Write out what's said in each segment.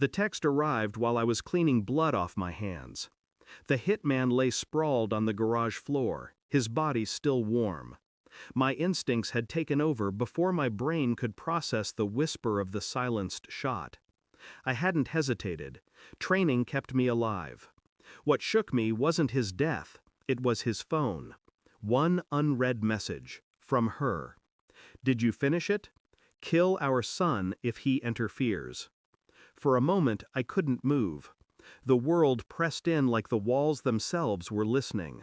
The text arrived while I was cleaning blood off my hands. The hitman lay sprawled on the garage floor, his body still warm. My instincts had taken over before my brain could process the whisper of the silenced shot. I hadn't hesitated. Training kept me alive. What shook me wasn't his death, it was his phone. One unread message, from her. Did you finish it? Kill our son if he interferes. For a moment I couldn't move. The world pressed in like the walls themselves were listening.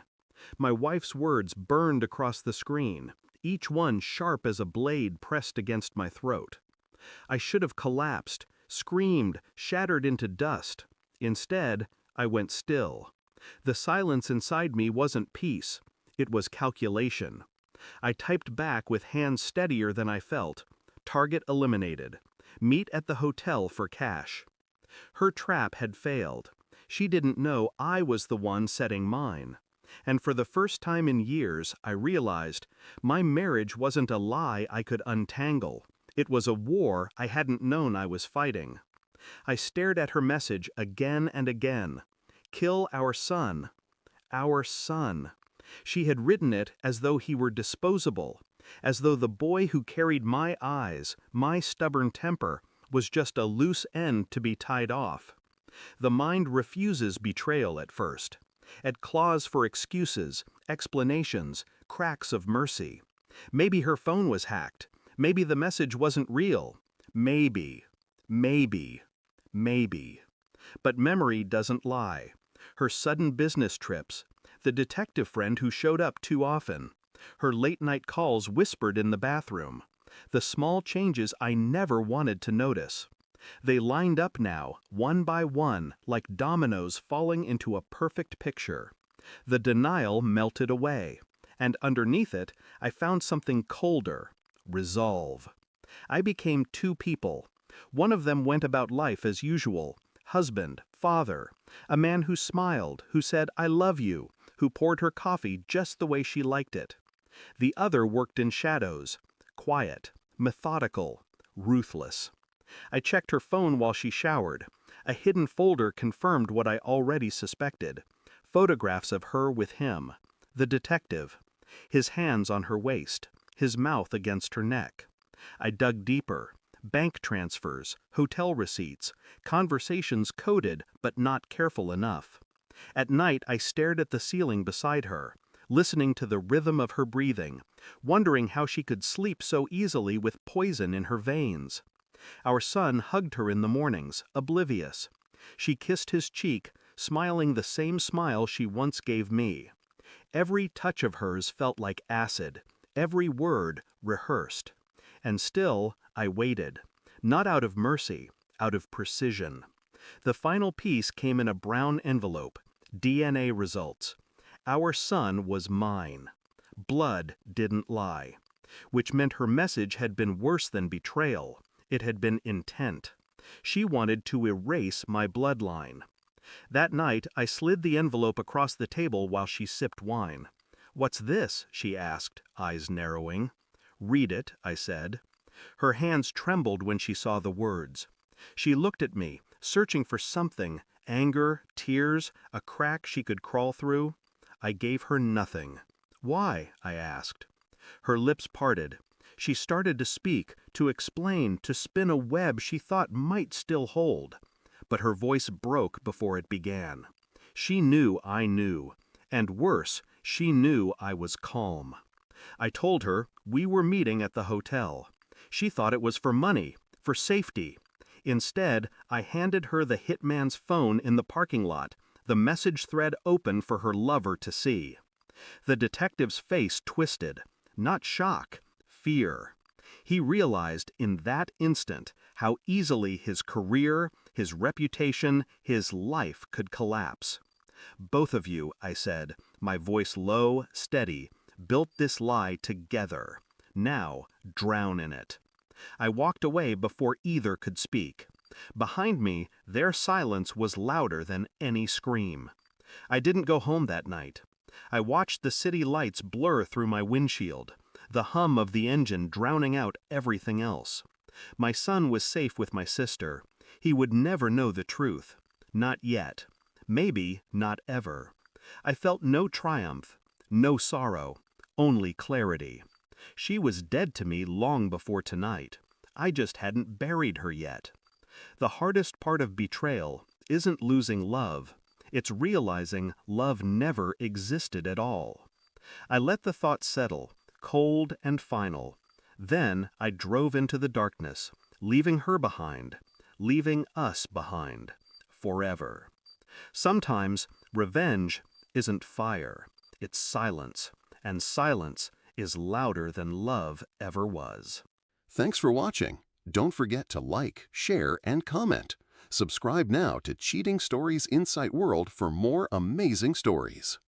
My wife's words burned across the screen, each one sharp as a blade pressed against my throat. I should have collapsed, screamed, shattered into dust. Instead, I went still. The silence inside me wasn't peace, it was calculation. I typed back with hands steadier than I felt. Target eliminated. Meet at the hotel for cash. Her trap had failed. She didn't know I was the one setting mine. And for the first time in years, I realized my marriage wasn't a lie I could untangle. It was a war I hadn't known I was fighting. I stared at her message again and again. Kill our son. Our son. She had written it as though he were disposable, as though the boy who carried my eyes, my stubborn temper, was just a loose end to be tied off. The mind refuses betrayal at first. It claws for excuses, explanations, cracks of mercy. Maybe her phone was hacked. Maybe the message wasn't real. Maybe. But memory doesn't lie. Her sudden business trips, the detective friend who showed up too often, her late-night calls whispered in the bathroom, the small changes I never wanted to notice. They lined up now, one by one, like dominoes falling into a perfect picture. The denial melted away, and underneath it, I found something colder: resolve. I became two people. One of them went about life as usual, husband, father, a man who smiled, who said, "I love you," who poured her coffee just the way she liked it. The other worked in shadows, quiet, methodical, ruthless. I checked her phone while she showered. A hidden folder confirmed what I already suspected. Photographs of her with him. The detective. His hands on her waist. His mouth against her neck. I dug deeper. Bank transfers, hotel receipts, conversations coded but not careful enough. At night I stared at the ceiling beside her, listening to the rhythm of her breathing, wondering how she could sleep so easily with poison in her veins. Our son hugged her in the mornings, oblivious. She kissed his cheek, smiling the same smile she once gave me. Every touch of hers felt like acid, every word rehearsed. And still, I waited. Not out of mercy, out of precision. The final piece came in a brown envelope. DNA results. Our son was mine. Blood didn't lie. Which meant her message had been worse than betrayal. It had been intent. She wanted to erase my bloodline. That night, I slid the envelope across the table while she sipped wine. "What's this?" she asked, eyes narrowing. "Read it," I said. Her hands trembled when she saw the words. She looked at me, searching for something, anger, tears, a crack she could crawl through. I gave her nothing. "Why?" I asked. Her lips parted. She started to speak, to explain, to spin a web she thought might still hold. But her voice broke before it began. She knew I knew. And worse, she knew I was calm. I told her we were meeting at the hotel. She thought it was for money, for safety. Instead, I handed her the hitman's phone in the parking lot, the message thread open for her lover to see. The detective's face twisted. Not shock, fear. He realized in that instant how easily his career, his reputation, his life could collapse. "Both of you," I said, my voice low, steady, "built this lie together. Now, drown in it." I walked away before either could speak. Behind me, their silence was louder than any scream. I didn't go home that night. I watched the city lights blur through my windshield, the hum of the engine drowning out everything else. My son was safe with my sister. He would never know the truth. Not yet. Maybe not ever. I felt no triumph, no sorrow, only clarity. She was dead to me long before tonight. I just hadn't buried her yet. The hardest part of betrayal isn't losing love. It's realizing love never existed at all. I let the thought settle, cold and final. Then I drove into the darkness, leaving her behind, leaving us behind, forever. Sometimes revenge isn't fire, it's silence, and silence is louder than love ever was. Thanks for watching. Don't forget to like, share, and comment. Subscribe now to Cheating Stories Insight World for more amazing stories.